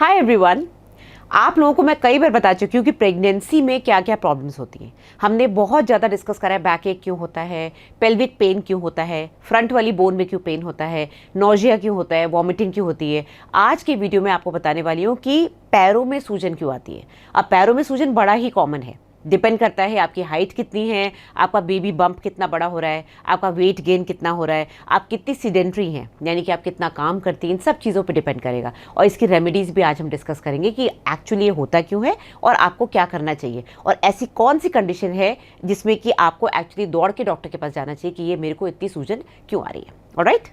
Hi everyone. आप लोगों को मैं कई बार बता चुकी हूँ कि प्रेगनेंसी में क्या क्या प्रॉब्लम्स होती हैं। हमने बहुत ज़्यादा डिस्कस करा है, बैक एक क्यों होता है, पेल्विक पेन क्यों होता है, फ्रंट वाली बोन में क्यों पेन होता है, नोजिया क्यों होता है, वॉमिटिंग क्यों होती है। आज की वीडियो में आपको बताने वाली हूँ कि पैरों में सूजन क्यों आती है। अब पैरों में सूजन बड़ा ही कॉमन है, डिपेंड करता है आपकी हाइट कितनी है, आपका बेबी बम्प कितना बड़ा हो रहा है, आपका वेट गेन कितना हो रहा है, आप कितनी सीडेंट्री हैं, यानी कि आप कितना काम करती हैं। इन सब चीज़ों पे डिपेंड करेगा। और इसकी रेमेडीज़ भी आज हम डिस्कस करेंगे कि एक्चुअली ये होता क्यों है और आपको क्या करना चाहिए, और ऐसी कौन सी कंडीशन है जिसमें कि आपको एक्चुअली दौड़ के डॉक्टर के पास जाना चाहिए कि ये मेरे को इतनी सूजन क्यों आ रही है। ऑलराइट,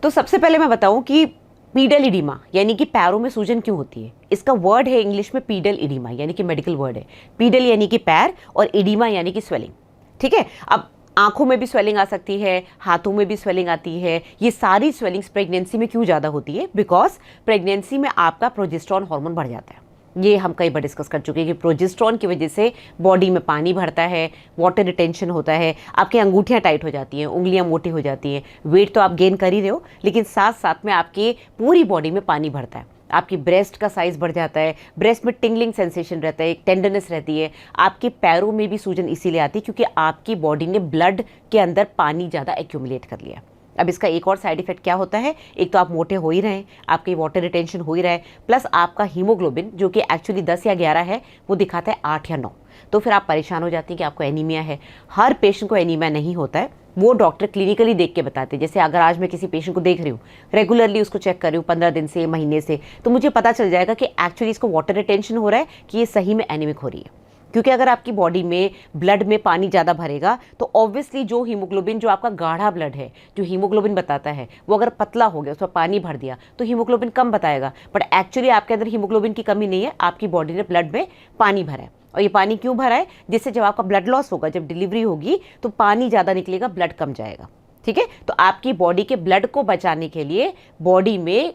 तो सबसे पहले मैं बताऊँ कि पीडल इडीमा यानी कि पैरों में सूजन क्यों होती है। इसका वर्ड है इंग्लिश में पीडल इडीमा, यानी कि मेडिकल वर्ड है। पीडल यानी कि पैर और इडीमा यानी कि स्वेलिंग। ठीक है, अब आंखों में भी स्वेलिंग आ सकती है, हाथों में भी स्वेलिंग आती है। ये सारी स्वेलिंग्स प्रेगनेंसी में क्यों ज़्यादा होती है? बिकॉज प्रेगनेंसी में आपका प्रोजेस्टेरॉन हार्मोन बढ़ जाता है। ये हम कई बार डिस्कस कर चुके हैं कि प्रोजेस्टेरॉन की वजह से बॉडी में पानी भरता है, वाटर रिटेंशन होता है, आपकी अंगूठियां टाइट हो जाती हैं, उंगलियां मोटी हो जाती हैं। वेट तो आप गेन कर ही रहे हो, लेकिन साथ साथ में आपकी पूरी बॉडी में पानी भरता है। आपकी ब्रेस्ट का साइज बढ़ जाता है, ब्रेस्ट में टिंगलिंग सेंसेशन रहता है, एक टेंडरनेस रहती है। आपके पैरों में भी सूजन इसीलिए आती है क्योंकि आपकी बॉडी ने ब्लड के अंदर पानी ज़्यादा एक्यूमुलेट कर लिया। अब इसका एक और साइड इफेक्ट क्या होता है? एक तो आप मोटे हो ही रहे हैं, आपकी वाटर रिटेंशन हो ही रहा है, प्लस आपका हीमोग्लोबिन जो कि एक्चुअली 10 या 11 है वो दिखाता है 8 या 9। तो फिर आप परेशान हो जाती हैं कि आपको एनीमिया है। हर पेशेंट को एनीमिया नहीं होता है, वो डॉक्टर क्लिनिकली देख के बताते हैं। जैसे अगर आज मैं किसी पेशेंट को देख रही हूँ, रेगुलरली उसको चेक कर रही हूँ 15 दिन से, महीने से, तो मुझे पता चल जाएगा कि एक्चुअली इसको वाटर रिटेंशन हो रहा है कि ये सही में एनीमिक हो रही है। क्योंकि अगर आपकी बॉडी में ब्लड में पानी ज़्यादा भरेगा तो ऑब्वियसली जो हीमोग्लोबिन, जो आपका गाढ़ा ब्लड है, जो हीमोग्लोबिन बताता है, वो अगर पतला हो गया, उसमें पानी भर दिया तो हीमोग्लोबिन कम बताएगा। बट एक्चुअली आपके अंदर हीमोग्लोबिन की कमी नहीं है, आपकी बॉडी ने ब्लड में पानी भरा है। और ये पानी क्यों भरा है? जिससे जब आपका ब्लड लॉस होगा, जब डिलीवरी होगी, तो पानी ज़्यादा निकलेगा, ब्लड कम जाएगा। ठीक है, तो आपकी बॉडी के ब्लड को बचाने के लिए बॉडी में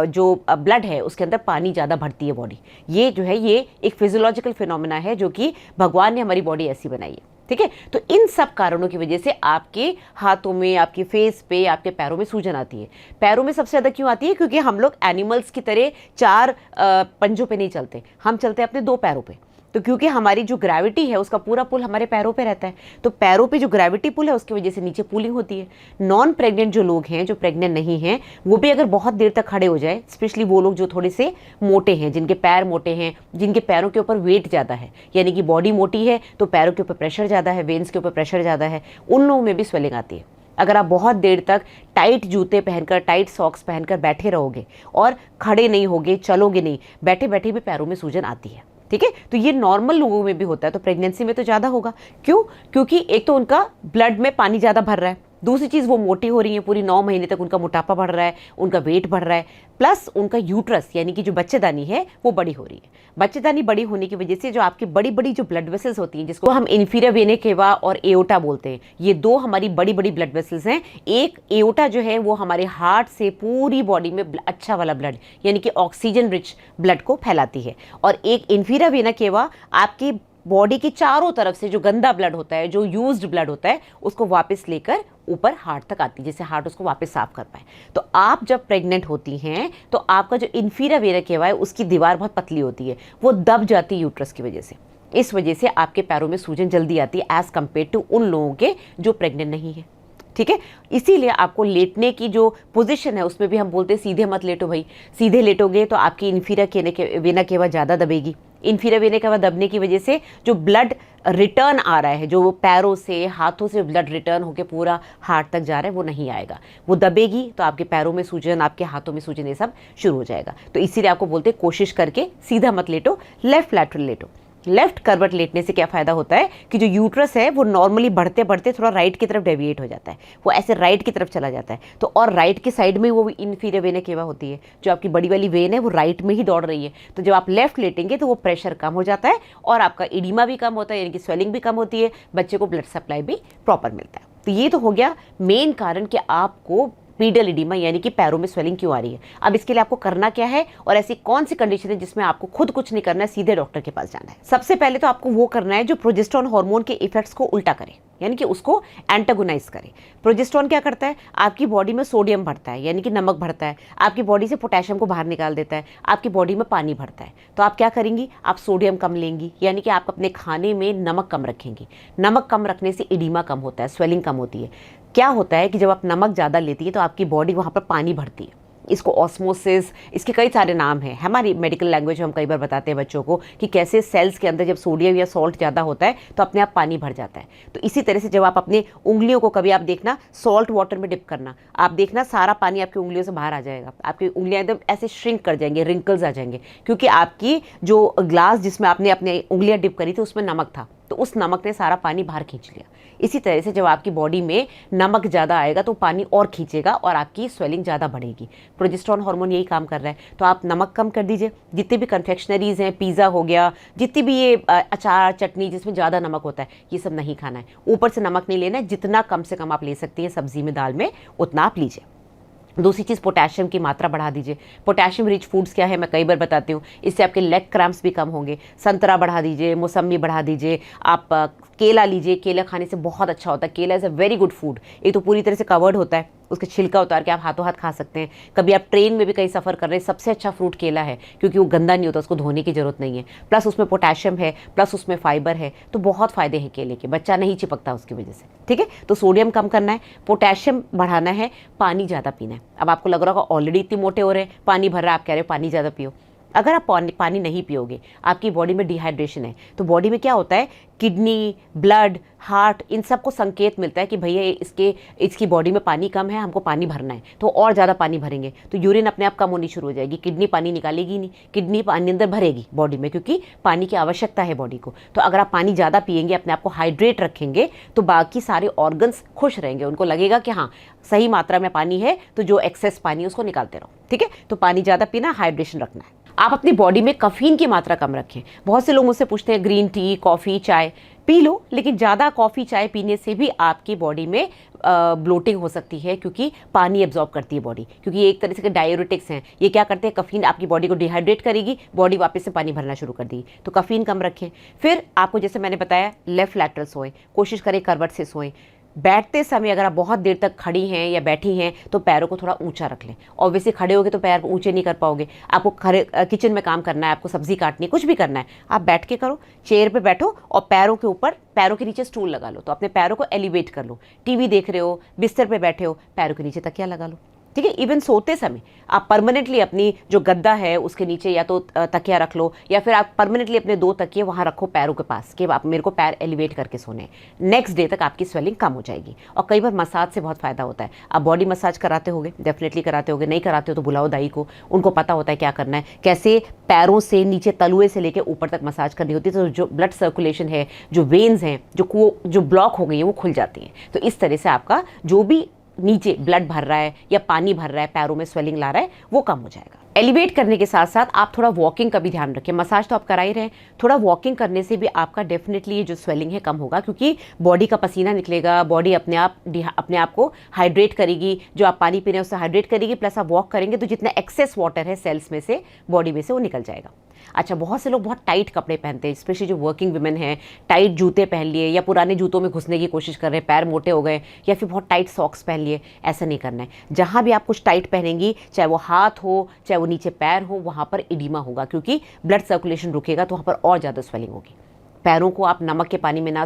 जो ब्लड है उसके अंदर पानी ज़्यादा भरती है बॉडी। ये जो है ये एक फिजियोलॉजिकल फिनोमेना है जो कि भगवान ने हमारी बॉडी ऐसी बनाई है। ठीक है, तो इन सब कारणों की वजह से आपके हाथों में, आपके फेस पे, आपके पैरों में सूजन आती है। पैरों में सबसे ज़्यादा क्यों आती है? क्योंकि हम लोग एनिमल्स की तरह 4 पंजों पे नहीं चलते, हम चलते हैं अपने 2 पैरों पे। तो क्योंकि हमारी जो ग्रेविटी है उसका पूरा पुल हमारे पैरों पे रहता है, तो पैरों पे जो ग्रेविटी पुल है उसकी वजह से नीचे पुलिंग होती है। नॉन प्रेग्नेंट जो लोग हैं, जो प्रेग्नेंट नहीं हैं, वो भी अगर बहुत देर तक खड़े हो जाए, स्पेशली वो लोग जो थोड़े से मोटे हैं, जिनके पैर मोटे हैं, जिनके पैरों के ऊपर वेट ज़्यादा है, यानी कि बॉडी मोटी है तो पैरों के ऊपर प्रेशर ज़्यादा है, वेन्स के ऊपर प्रेशर ज़्यादा है, उन लोगों में भी स्वेलिंग आती है। अगर आप बहुत देर तक टाइट जूते पहनकर, टाइट सॉक्स पहनकर बैठे रहोगे और खड़े नहीं होगे, चलोगे नहीं, बैठे बैठे भी पैरों में सूजन आती है। ठीक है, तो ये नॉर्मल लोगों में भी होता है, तो प्रेगनेंसी में तो ज़्यादा होगा। क्यों? क्योंकि एक तो उनका ब्लड में पानी ज़्यादा भर रहा है, दूसरी चीज़ वो मोटी हो रही है, पूरी 9 महीने तक उनका मोटापा बढ़ रहा है, उनका वेट बढ़ रहा है, प्लस उनका यूट्रस यानी कि जो बच्चेदानी है वो बड़ी हो रही है। बच्चेदानी बड़ी होने की वजह से जो आपकी बड़ी बड़ी जो ब्लड वेसल्स होती हैं, जिसको हम इन्फीरियर वेना केवा और एओर्टा बोलते हैं, ये 2 हमारी बड़ी बड़ी ब्लड वेसल्स हैं। एक एओर्टा जो है वो हमारे हार्ट से पूरी बॉडी में अच्छा वाला ब्लड यानी कि ऑक्सीजन रिच ब्लड को फैलाती है, और एक इन्फीरियर वेना केवा आपकी बॉडी की चारों तरफ से जो गंदा ब्लड होता है, जो यूज्ड ब्लड होता है, उसको वापस लेकर ऊपर हार्ट तक आती है, जिससे हार्ट उसको वापस साफ कर पाए। तो आप जब प्रेग्नेंट होती हैं तो आपका जो इन्फीरियर वेना केवा है उसकी दीवार बहुत पतली होती है, वो दब जाती है यूट्रस की वजह से। इस वजह से आपके पैरों में सूजन जल्दी आती है एज कम्पेयर टू उन लोगों के जो प्रेग्नेंट नहीं है। ठीक है, इसीलिए आपको लेटने की जो पोजीशन है उसमें भी हम बोलते हैं सीधे मत लेटो भाई। सीधे लेटोगे तो आपकी इन्फीरियर वेना केवा ज़्यादा दबेगी। इन्फीरियर वेना केवा दबने की वजह से जो ब्लड रिटर्न आ रहा है, जो पैरों से, हाथों से ब्लड रिटर्न होकर पूरा हार्ट तक जा रहा है, वो नहीं आएगा, वो दबेगी, तो आपके पैरों में सूजन, आपके हाथों में सूजन, ये सब शुरू हो जाएगा। तो इसीलिए आपको बोलते हैं कोशिश करके सीधा मत लेटो, लेफ्ट लैटरल लेटो। लेफ्ट करवट लेटने से क्या फ़ायदा होता है कि जो यूट्रस है वो नॉर्मली बढ़ते बढ़ते थोड़ा राइट की तरफ डेविएट हो जाता है, वो ऐसे राइट की तरफ चला जाता है। तो और राइट की साइड में वो इन्फीरियर वेना केवा होती है, जो आपकी बड़ी वाली वेन है वो राइट में ही दौड़ रही है। तो जब आप लेफ्ट लेटेंगे तो वो प्रेशर कम हो जाता है और आपका इडीमा भी कम होता है, यानी कि स्वेलिंग भी कम होती है, बच्चे को ब्लड सप्लाई भी प्रॉपर मिलता है। तो ये तो हो गया मेन कारण कि आपको पीडल इडिमा यानी कि पैरों में स्वेलिंग क्यों आ रही है। अब इसके लिए आपको करना क्या है और ऐसी कौन सी कंडीशन है जिसमें आपको खुद कुछ नहीं करना है, सीधे डॉक्टर के पास जाना है। सबसे पहले तो आपको वो करना है जो प्रोजेस्टेरोन हार्मोन के इफेक्ट्स को उल्टा करे, यानी कि उसको एंटागोनाइज करे। प्रोजेस्टेरोन क्या करता है, आपकी बॉडी में सोडियम भरता है यानी कि नमक भरता है, आपकी बॉडी से पोटेशियम को बाहर निकाल देता है, आपकी बॉडी में पानी भरता है। तो आप क्या करेंगी, आप सोडियम कम लेंगी, यानी कि आप अपने खाने में नमक कम रखेंगी। नमक कम रखने से इडिमा कम होता है, स्वेलिंग कम होती है। क्या होता है कि जब आप नमक ज़्यादा लेती है तो आपकी बॉडी वहाँ पर पानी भरती है, इसको ऑस्मोसिस, इसके कई सारे नाम हैं। हमारी मेडिकल लैंग्वेज में हम कई बार बताते हैं बच्चों को कि कैसे सेल्स के अंदर जब सोडियम या सॉल्ट ज़्यादा होता है तो अपने आप पानी भर जाता है। तो इसी तरह से जब आप अपनी उंगलियों को कभी आप देखना सॉल्ट वाटर में डिप करना, आप देखना सारा पानी आपकी उंगलियों से बाहर आ जाएगा, आपकी उंगलियां एकदम ऐसे श्रिंक कर जाएंगे, रिंकल्स आ जाएंगे, क्योंकि आपकी जो ग्लास जिसमें आपने अपनी उंगलियां डिप करी थी उसमें नमक था, तो उस नमक ने सारा पानी बाहर खींच लिया। इसी तरह से जब आपकी बॉडी में नमक ज़्यादा आएगा तो पानी और खींचेगा और आपकी स्वेलिंग ज़्यादा बढ़ेगी। प्रोजेस्टेरोन हार्मोन यही काम कर रहा है। तो आप नमक कम कर दीजिए, जितने भी कन्फेक्शनरीज़ हैं, पिज़्ज़ा हो गया, जितनी भी ये अचार चटनी जिसमें ज़्यादा नमक होता है, ये सब नहीं खाना है। ऊपर से नमक नहीं लेना है, जितना कम से कम आप ले सकती हैं सब्जी में, दाल में, उतना आप लीजिए। दूसरी चीज़, पोटेशियम की मात्रा बढ़ा दीजिए। पोटेशियम रिच फूड्स क्या है मैं कई बार बताती हूँ, इससे आपके लेग क्रैम्प्स भी कम होंगे। संतरा बढ़ा दीजिए, मौसम्मी बढ़ा दीजिए, आप केला लीजिए, केला खाने से बहुत अच्छा होता है। केला is a very good food, ये तो पूरी तरह से कवर्ड होता है, उसके छिलका उतार के आप हाथों हाथ खा सकते हैं। कभी आप ट्रेन में भी कहीं सफ़र कर रहे हैं, सबसे अच्छा फ्रूट केला है, क्योंकि वो गंदा नहीं होता, उसको धोने की जरूरत नहीं है, प्लस उसमें पोटेशियम है, प्लस उसमें फाइबर है, तो बहुत फ़ायदे हैं केले के, बच्चा नहीं चिपकता उसकी वजह से। ठीक है, तो सोडियम कम करना है, पोटेशियम बढ़ाना है, पानी ज़्यादा पीना है। अब आपको लग रहा होगा ऑलरेडी इतने मोटे हो रहे हैं, पानी भर रहा है, आप कह रहे हो पानी ज़्यादा पियो। अगर आप पानी नहीं पियोगे, आपकी बॉडी में डिहाइड्रेशन है, तो बॉडी में क्या होता है, किडनी, ब्लड, हार्ट, इन सब को संकेत मिलता है कि भैया इसकी बॉडी में पानी कम है, हमको पानी भरना है। तो और ज़्यादा पानी भरेंगे तो यूरिन अपने आप कम होनी शुरू हो जाएगी, किडनी पानी निकालेगी नहीं, किडनी पानी अंदर भरेगी बॉडी में, क्योंकि पानी की आवश्यकता है बॉडी को। तो अगर आप पानी ज़्यादा पिएंगे, अपने आप को हाइड्रेट रखेंगे, तो बाकी सारे ऑर्गन्स खुश रहेंगे, उनको लगेगा कि हाँ सही मात्रा में पानी है, तो जो एक्सेस पानी है उसको निकालते रहो। ठीक है, तो पानी ज़्यादा पीना, हाइड्रेशन रखना है। आप अपनी बॉडी में कैफीन की मात्रा कम रखें। बहुत से लोग मुझसे पूछते हैं ग्रीन टी, कॉफ़ी, चाय पी लो, लेकिन ज़्यादा कॉफ़ी चाय पीने से भी आपकी बॉडी में ब्लोटिंग हो सकती है, क्योंकि पानी एब्जॉर्ब करती है बॉडी, क्योंकि ये एक तरह से के डायूरेटिक्स हैं। ये क्या करते हैं, कैफीन आपकी बॉडी को डिहाइड्रेट करेगी, बॉडी वापस से पानी भरना शुरू कर देगी, तो कैफीन कम रखें। फिर आपको जैसे मैंने बताया, लेफ्ट लैटरल सोएं, कोशिश करें करवट से सोएं। बैठते समय अगर आप बहुत देर तक खड़ी हैं या बैठी हैं तो पैरों को थोड़ा ऊंचा रख लें। ऑब्वियसली खड़े होगे तो पैर ऊंचे नहीं कर पाओगे। आपको किचन में काम करना है, आपको सब्जी काटनी है, कुछ भी करना है, आप बैठ के करो, चेयर पे बैठो और पैरों के ऊपर, पैरों के नीचे स्टूल लगा लो, तो अपने पैरों को एलिवेट कर लो। टीवी देख रहे हो, बिस्तर पे बैठे हो, पैरों के नीचे तकिया लगा लो। ठीक है, इवन सोते समय आप परमानेंटली अपनी जो गद्दा है उसके नीचे या तो तकिया रख लो, या फिर आप परमानेंटली अपने 2 तकिए वहाँ रखो पैरों के पास, कि आप मेरे को पैर एलिवेट करके सोने। नेक्स्ट डे तक आपकी स्वेलिंग कम हो जाएगी। और कई बार मसाज से बहुत फ़ायदा होता है। आप बॉडी मसाज कराते होगे, डेफिनेटली कराते होगे, नहीं कराते हो तो बुलाओ दाई को, उनको पता होता है क्या करना है, कैसे पैरों से नीचे तलुए से लेकर ऊपर तक मसाज करनी होती है। तो जो ब्लड सर्कुलेशन है, जो वेन्स हैं, जो ब्लॉक हो गई है, वो खुल जाती हैं। तो इस तरह से आपका जो भी नीचे ब्लड भर रहा है या पानी भर रहा है, पैरों में स्वेलिंग ला रहा है, वो कम हो जाएगा। एलिवेट करने के साथ साथ आप थोड़ा वॉकिंग का भी ध्यान रखें। मसाज तो आप करा ही रहे हैं, थोड़ा वॉकिंग करने से भी आपका डेफिनेटली ये जो स्वेलिंग है कम होगा, क्योंकि बॉडी का पसीना निकलेगा, बॉडी अपने आप को हाइड्रेट करेगी, जो आप पानी पी रहे हैं उससे हाइड्रेट करेगी, प्लस आप वॉक करेंगे तो जितना एक्सेस वाटर है सेल्स में से, बॉडी में से, वो निकल जाएगा। अच्छा, बहुत से लोग बहुत टाइट कपड़े पहनते हैं, स्पेशली जो वर्किंग वुमेन हैं, टाइट जूते पहन लिए या पुराने जूतों में घुसने की कोशिश कर रहे हैं, पैर मोटे हो गए, या फिर बहुत टाइट सॉक्स पहन लिए। ऐसा नहीं करना है। जहाँ भी आप कुछ टाइट पहनेंगी, चाहे वो हाथ हो, चाहे वो नीचे पैर हो, वहाँ पर इडिमा होगा, क्योंकि ब्लड सर्कुलेशन रुकेगा तो वहाँ पर और ज़्यादा स्वेलिंग होगी। पैरों को आप नमक के पानी में ना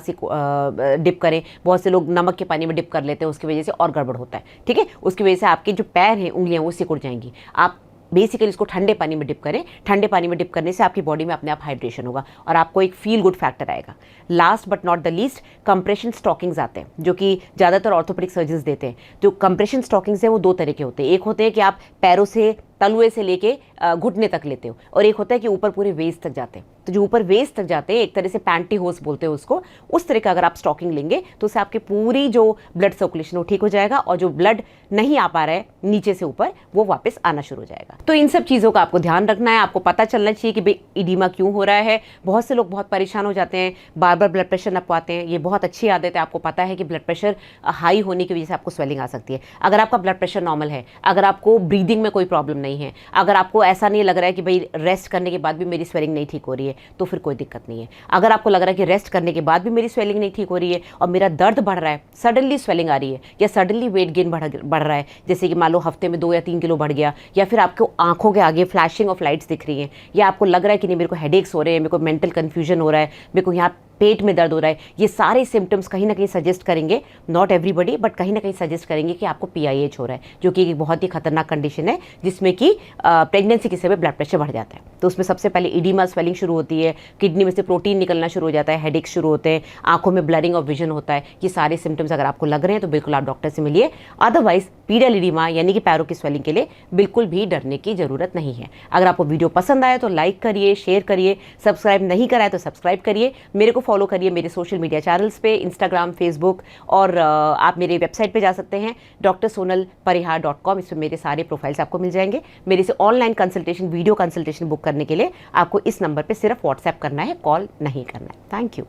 डिप करें। बहुत से लोग नमक के पानी में डिप कर लेते हैं, उसकी वजह से और गड़बड़ होता है। ठीक है, उसकी वजह से आपके जो पैर हैं, उंगलियाँ, वो सिकुड़ जाएंगी। आप बेसिकली इसको ठंडे पानी में डिप करें। ठंडे पानी में डिप करने से आपकी बॉडी में अपने आप हाइड्रेशन होगा और आपको एक फील गुड फैक्टर आएगा। Last but not the least, compression stockings आते हैं, जो कि ज़्यादातर ऑर्थोपेडिक सर्जन्स देते हैं। जो कंप्रेशन स्टॉकिंग्स हैं वो 2 तरह के होते हैं। एक होते हैं कि आप पैरों से तलुए से लेके घुटने तक लेते हो, और एक होता है कि ऊपर पूरे वेस्ट तक जाते हैं। तो जो ऊपर वेस्ट तक जाते हैं, एक तरह से पैंटी होस बोलते हैं उसको, उस तरह का अगर आप स्टॉकिंग लेंगे तो उससे आपकी पूरी जो ब्लड सर्कुलेशन वो ठीक हो जाएगा, और जो ब्लड नहीं आ पा रहा है नीचे से ऊपर वो वापस आना शुरू हो जाएगा। तो इन सब चीज़ों का आपको ध्यान रखना है। आपको पता चलना चाहिए कि भाई इडीमा क्यों हो रहा है। बहुत से लोग बहुत परेशान हो जाते हैं, बार बार ब्लड प्रेशर नपवाते हैं। ये बहुत अच्छी आदत है। आपको पता है कि ब्लड प्रेशर हाई होने की वजह से आपको स्वेलिंग आ सकती है। अगर आपका ब्लड प्रेशर नॉर्मल है, अगर आपको ब्रीदिंग में कोई प्रॉब्लम नहीं है, अगर आपको ऐसा नहीं लग रहा है कि भाई रेस्ट करने के बाद भी मेरी स्वेलिंग नहीं ठीक हो रही है, तो फिर कोई दिक्कत नहीं है। अगर आपको लग रहा है कि रेस्ट करने के बाद भी मेरी स्वेलिंग नहीं ठीक हो रही है और मेरा दर्द बढ़ रहा है, सडनली स्वेलिंग आ रही है, या सडनली वेट गेन बढ़ रहा है, जैसे कि मान लो हफ्ते में 2 या 3 किलो बढ़ गया, या फिर आपको आंखों के आगे फ्लैशिंग ऑफ लाइट्स दिख रही हैं, या आपको लग रहा है कि नहीं मेरे को हेडेक्स हो रहे हैं, मेरे को मेंटल कंफ्यूजन हो रहा है, मेरे को यहाँ पेट में दर्द हो रहा है, ये सारे सिम्टम्स कहीं ना कहीं सजेस्ट करेंगे, नॉट एवरीबडी बट कहीं ना कहीं सजेस्ट करेंगे कि आपको PIH हो रहा है, जो कि एक बहुत ही खतरनाक कंडीशन है जिसमें कि प्रेगनेंसी के समय ब्लड प्रेशर बढ़ जाता है। तो उसमें सबसे पहले इडीमा स्वेलिंग शुरू होती है, किडनी में से प्रोटीन निकलना शुरू हो जाता है, हेडेक्स शुरू होते हैं, आंखों में ब्लरिंग ऑफ विजन होता है। ये सारे सिम्टम्स अगर आपको लग रहे हैं तो बिल्कुल आप डॉक्टर से मिलिए। अदरवाइज पीडियल इडीमा यानी कि पैरों की स्वेलिंग के लिए बिल्कुल भी डरने की जरूरत नहीं है। अगर आपको वीडियो पसंद आए तो लाइक करिए, शेयर करिए, सब्सक्राइब नहीं करा है तो सब्सक्राइब करिए, मेरे को फॉलो करिए मेरे सोशल मीडिया चैनल्स पे, इंस्टाग्राम, फेसबुक, और आप मेरे वेबसाइट पे जा सकते हैं drsonalparihar.com। इसमें मेरे सारे प्रोफाइल्स आपको मिल जाएंगे। मेरे से online consultation, video consultation book करने के लिए आपको इस नंबर पे सिर्फ व्हाट्सएप करना है, कॉल नहीं करना है। Thank you.